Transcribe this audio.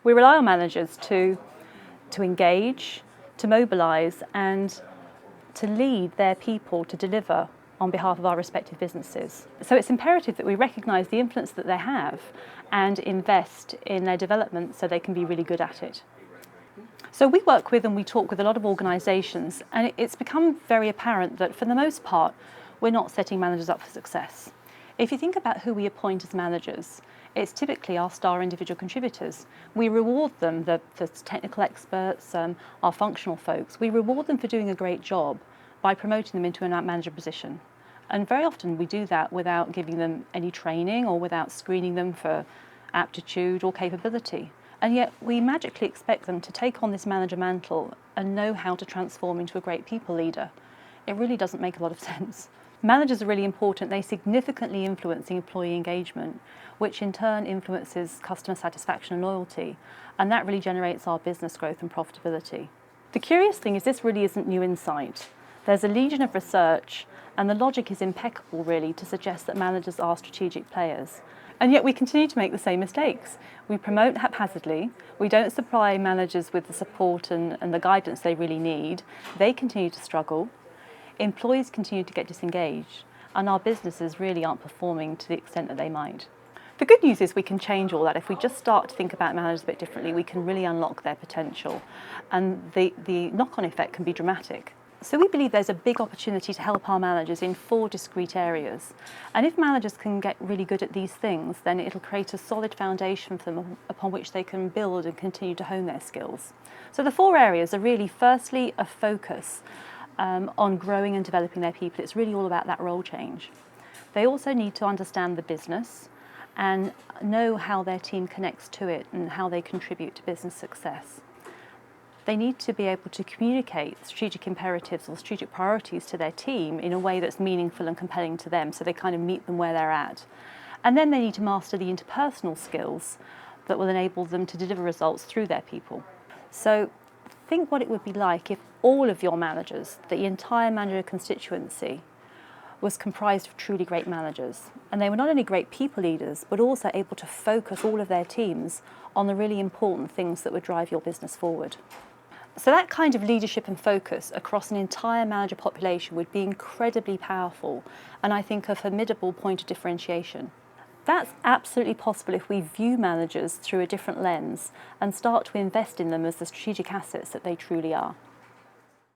We rely on managers to engage, to mobilise and to lead their people to deliver on behalf of our respective businesses. So it's imperative that we recognise the influence that they have and invest in their development so they can be really good at it. So we work with and we talk with a lot of organisations, and it's become very apparent that for the most part we're not setting managers up for success. If you think about who we appoint as managers, it's typically our star individual contributors. We reward them, the technical experts, our functional folks, we reward them for doing a great job by promoting them into a manager position. And very often we do that without giving them any training or without screening them for aptitude or capability. And yet we magically expect them to take on this manager mantle and know how to transform into a great people leader. It really doesn't make a lot of sense. Managers are really important. They significantly influence employee engagement, which in turn influences customer satisfaction and loyalty, and that really generates our business growth and profitability. The curious thing is this really isn't new insight. There's a legion of research, and the logic is impeccable really to suggest that managers are strategic players. And yet we continue to make the same mistakes. We promote haphazardly, we don't supply managers with the support and the guidance they really need, they continue to struggle, employees continue to get disengaged, and our businesses really aren't performing to the extent that they might. The good news is we can change all that. If we just start to think about managers a bit differently, we can really unlock their potential, and the knock-on effect can be dramatic. So we believe there's a big opportunity to help our managers in 4 discrete areas. And if managers can get really good at these things, then it'll create a solid foundation for them upon which they can build and continue to hone their skills. So the 4 areas are really, firstly, a focus on growing and developing their people. It's really all about that role change. They also need to understand the business and know how their team connects to it and how they contribute to business success. They need to be able to communicate strategic imperatives or strategic priorities to their team in a way that's meaningful and compelling to them, so they kind of meet them where they're at. And then they need to master the interpersonal skills that will enable them to deliver results through their people. So think what it would be like if all of your managers, the entire manager constituency, was comprised of truly great managers. And they were not only great people leaders, but also able to focus all of their teams on the really important things that would drive your business forward. So that kind of leadership and focus across an entire manager population would be incredibly powerful, and I think a formidable point of differentiation. That's absolutely possible if we view managers through a different lens and start to invest in them as the strategic assets that they truly are.